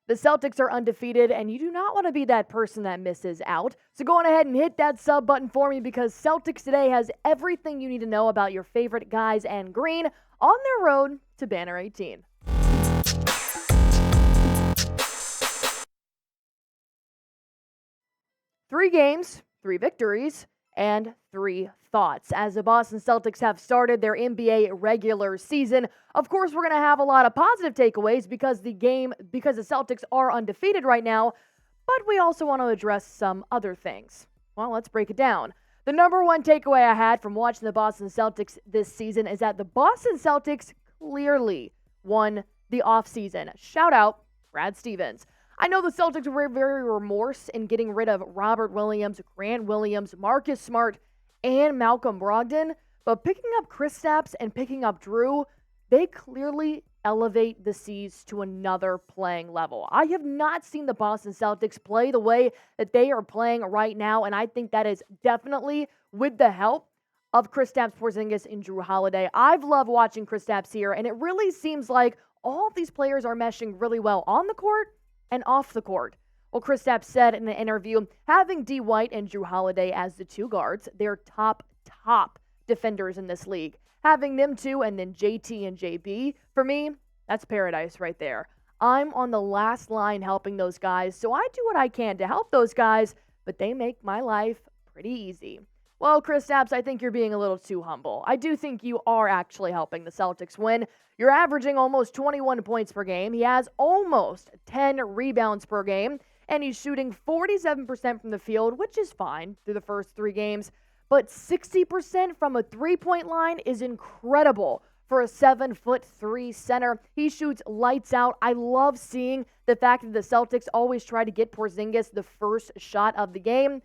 The Celtics are undefeated, and you do not want to be that person that misses out. So go on ahead and hit that sub button for me because Celtics Today has everything you need to know about your favorite guys and green on their road to Banner 18. Three games, 3 victories, and 3 thoughts. As the Boston Celtics have started their NBA regular season, of course, we're going to have a lot of positive takeaways because the Celtics are undefeated right now, but we also want to address some other things. Well, let's break it down. The number one takeaway I had from watching the Boston Celtics this season is that the Boston Celtics clearly won the offseason. Shout out, Brad Stevens. I know the Celtics were very remorse in getting rid of Robert Williams, Grant Williams, Marcus Smart, and Malcolm Brogdon, but picking up Kristaps and picking up Jrue, they clearly elevate the C's to another playing level. I have not seen the Boston Celtics play the way that they are playing right now, and I think that is definitely with the help of Kristaps Porzingis and Jrue Holiday. I've loved watching Kristaps here, and it really seems like all of these players are meshing really well on the court and off the court. Well, Kristaps said in an interview, having D. White and Jrue Holiday as the 2 guards, they're top defenders in this league. Having them 2 and then JT and JB, for me, that's paradise right there. I'm on the last line helping those guys, so I do what I can to help those guys, but they make my life pretty easy. Well, Kristaps, I think you're being a little too humble. I do think you are actually helping the Celtics win. You're averaging almost 21 points per game. He has almost 10 rebounds per game, and he's shooting 47% from the field, which is fine through the first 3 games. But 60% from a three-point line is incredible for a 7'3" center. He shoots lights out. I love seeing the fact that the Celtics always try to get Porzingis the first shot of the game.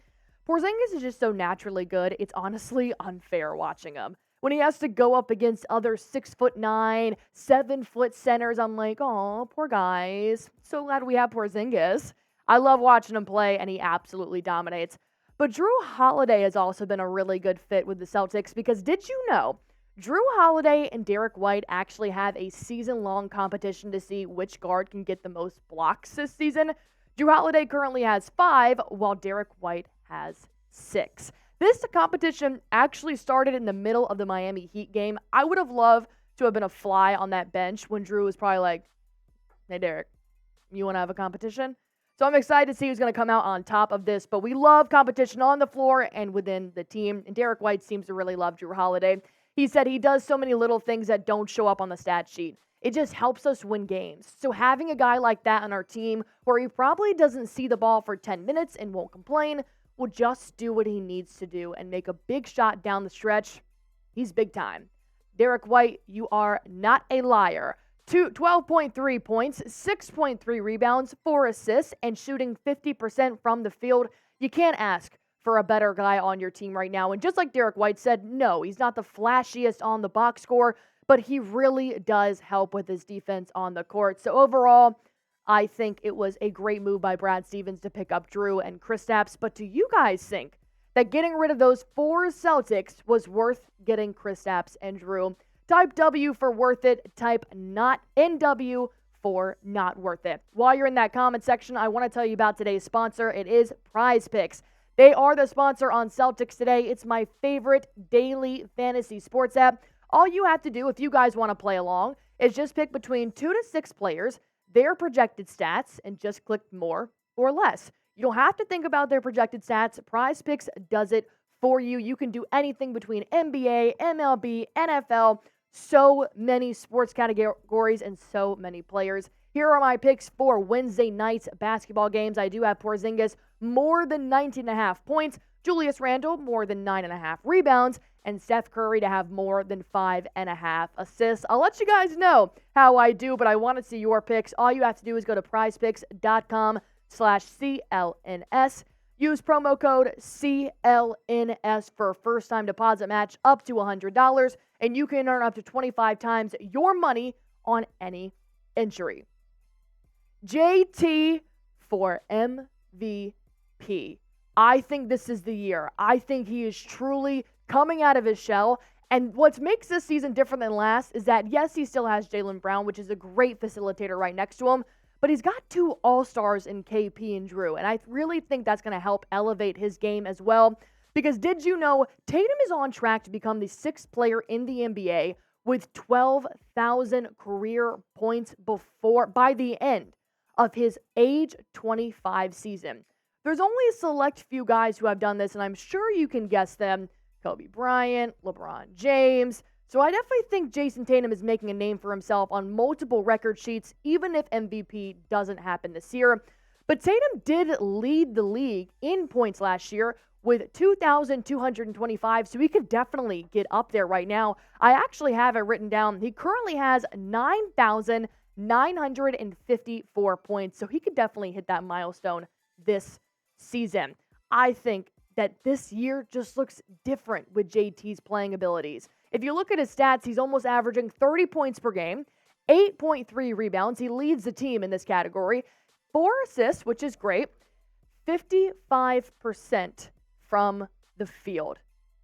Porzingis is just so naturally good, it's honestly unfair watching him. When he has to go up against other 6'9", 7-foot centers, I'm like, oh, poor guys. So glad we have Porzingis. I love watching him play, and he absolutely dominates. But Jrue Holiday has also been a really good fit with the Celtics because did you know Jrue Holiday and Derek White actually have a season-long competition to see which guard can get the most blocks this season? Jrue Holiday currently has 5, while Derek White has 6. This competition actually started in the middle of the Miami Heat game. I would have loved to have been a fly on that bench when Jrue was probably like, hey, Derek, you want to have a competition? So I'm excited to see who's going to come out on top of this. But we love competition on the floor and within the team. And Derek White seems to really love Jrue Holiday. He said he does so many little things that don't show up on the stat sheet. It just helps us win games. So having a guy like that on our team where he probably doesn't see the ball for 10 minutes and won't complain will just do what he needs to do and make a big shot down the stretch. He's big time. Derek White, you are not a liar. 12.3 points, 6.3 rebounds, 4 assists, and shooting 50% from the field. You can't ask for a better guy on your team right now. And just like Derek White said, no, he's not the flashiest on the box score, but he really does help with his defense on the court. So overall, I think it was a great move by Brad Stevens to pick up Jrue and Kristaps. But do you guys think that getting rid of those 4 Celtics was worth getting Kristaps and Jrue? Type W for worth it. Type not NW for not worth it. While you're in that comment section, I want to tell you about today's sponsor. It is Prize Picks. They are the sponsor on Celtics Today. It's my favorite daily fantasy sports app. All you have to do if you guys want to play along is just pick between 2 to 6 players, their projected stats, and just click more or less. You don't have to think about their projected stats. Prize Picks does it for you. You can do anything between NBA, MLB, NFL, so many sports categories and so many players. Here are my picks for Wednesday night's basketball games. I do have Porzingis more than 19.5 points, Julius Randle more than 9.5 rebounds, and Steph Curry to have more than 5.5 assists. I'll let you guys know how I do, but I want to see your picks. All you have to do is go to prizepicks.com/CLNS. Use promo code CLNS for a first-time deposit match up to $100, and you can earn up to 25 times your money on any entry. JT for MVP. I think this is the year. I think he is truly coming out of his shell. And what makes this season different than last is that, yes, he still has Jaylen Brown, which is a great facilitator right next to him, but he's got 2 all-stars in KP and Jrue, and I really think that's going to help elevate his game as well. Because did you know Tatum is on track to become the 6th player in the NBA with 12,000 career points by the end of his age 25 season. There's only a select few guys who have done this, and I'm sure you can guess them. Kobe Bryant, LeBron James. So I definitely think Jayson Tatum is making a name for himself on multiple record sheets, even if MVP doesn't happen this year. But Tatum did lead the league in points last year with 2,225, so he could definitely get up there right now. I actually have it written down. He currently has 9,954 points, so he could definitely hit that milestone this season. I think that this year just looks different with JT's playing abilities. If you look at his stats, he's almost averaging 30 points per game, 8.3 rebounds. He leads the team in this category. 4 assists, which is great. 55% from the field.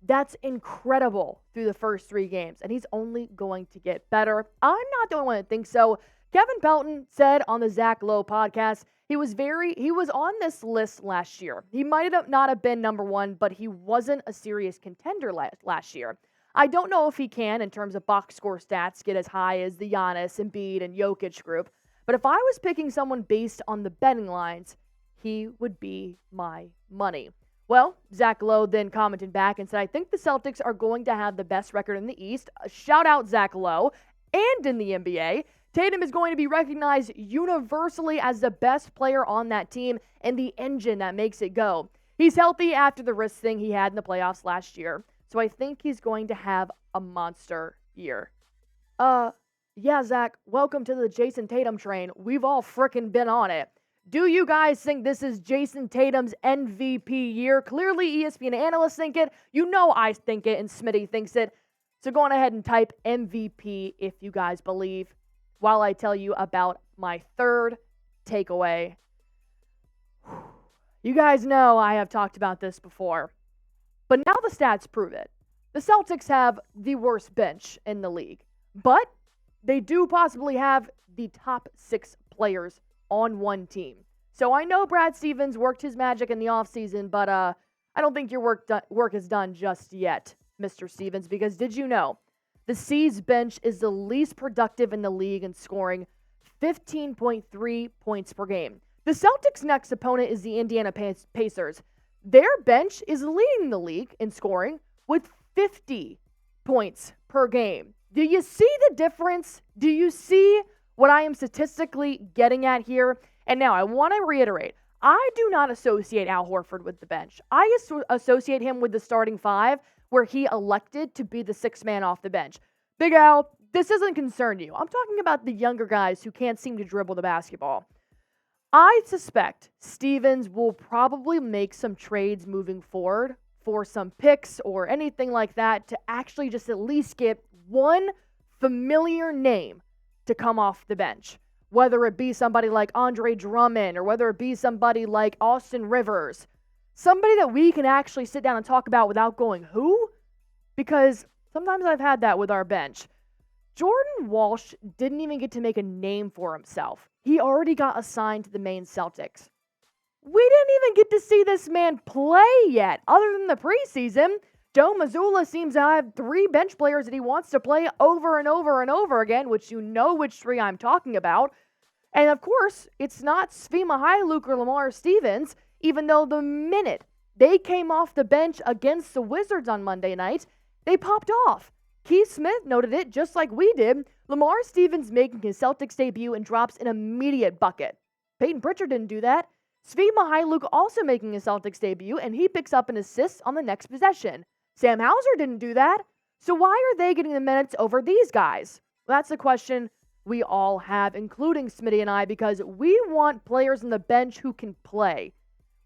That's incredible through the first 3 games, and he's only going to get better. I'm not the only one that thinks so. Kevin Pelton said on the Zach Lowe podcast, he was on this list last year. He might not have been number 1, but he wasn't a serious contender last year. I don't know if he can, in terms of box score stats, get as high as the Giannis, Embiid, and Jokic group, but if I was picking someone based on the betting lines, he would be my money. Well, Zach Lowe then commented back and said, I think the Celtics are going to have the best record in the East. Shout out Zach Lowe. And in the NBA, Tatum is going to be recognized universally as the best player on that team and the engine that makes it go. He's healthy after the wrist thing he had in the playoffs last year, so I think he's going to have a monster year. Yeah, Zach, welcome to the Jayson Tatum train. We've all frickin' been on it. Do you guys think this is Jayson Tatum's MVP year? Clearly, ESPN analysts think it. You know I think it, and Smitty thinks it. So go on ahead and type MVP if you guys believe, while I tell you about my third takeaway. You guys know I have talked about this before, but now the stats prove it. The Celtics have the worst bench in the league, but they do possibly have the top 6 players on one team. So I know Brad Stevens worked his magic in the offseason, but I don't think your work is done just yet, Mr. Stevens, because did you know the C's bench is the least productive in the league in scoring 15.3 points per game. The Celtics' next opponent is the Indiana Pacers. Their bench is leading the league in scoring with 50 points per game. Do you see the difference? Do you see what I am statistically getting at here? And now I want to reiterate, I do not associate Al Horford with the bench. I associate him with the starting 5, where he elected to be the 6th man off the bench. Big Al, this doesn't concern you. I'm talking about the younger guys who can't seem to dribble the basketball. I suspect Stevens will probably make some trades moving forward for some picks or anything like that to actually just at least get one familiar name to come off the bench, whether it be somebody like Andre Drummond or whether it be somebody like Austin Rivers, somebody that we can actually sit down and talk about without going, who? Because sometimes I've had that with our bench. Jordan Walsh didn't even get to make a name for himself. He already got assigned to the Maine Celtics. We didn't even get to see this man play yet, other than the preseason. Joe Mazzulla seems to have 3 bench players that he wants to play over and over and over again, which you know which 3 I'm talking about. And of course, it's not Svi Mykhailiuk or Lamar Stevens, even though the minute they came off the bench against the Wizards on Monday night, they popped off. Keith Smith noted it just like we did. Lamar Stevens making his Celtics debut and drops an immediate bucket. Payton Pritchard didn't do that. Svi Mykhailiuk also making his Celtics debut, and he picks up an assist on the next possession. Sam Hauser didn't do that. So why are they getting the minutes over these guys? Well, that's the question we all have, including Smitty and I, because we want players on the bench who can play.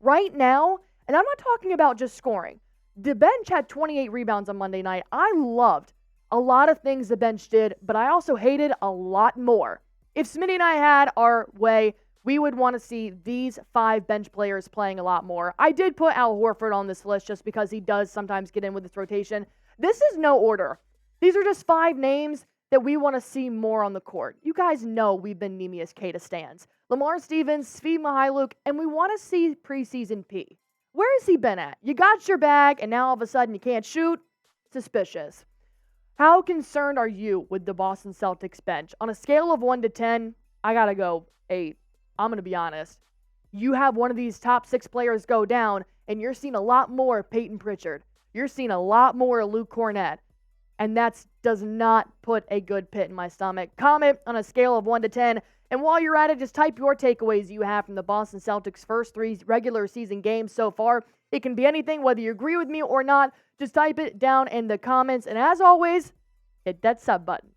Right now, and I'm not talking about just scoring. The bench had 28 rebounds on Monday night. I loved a lot of things the bench did, but I also hated a lot more. If Smitty and I had our way, we would want to see these 5 bench players playing a lot more. I did put Al Horford on this list just because he does sometimes get in with this rotation. This is no order. These are just 5 names that we want to see more on the court. You guys know we've been Neemias Queta stans. Lamar Stevens, Svi Mihailuk, and we want to see preseason P. Where has he been at? You got your bag, and now all of a sudden you can't shoot? Suspicious. How concerned are you with the Boston Celtics bench? On a scale of 1 to 10, I got to go 8. I'm going to be honest. You have one of these top 6 players go down, and you're seeing a lot more Payton Pritchard. You're seeing a lot more Luke Kornet. And that does not put a good pit in my stomach. Comment on a scale of 1 to 10. And while you're at it, just type your takeaways you have from the Boston Celtics' first 3 regular season games so far. It can be anything, whether you agree with me or not. Just type it down in the comments. And as always, hit that sub button.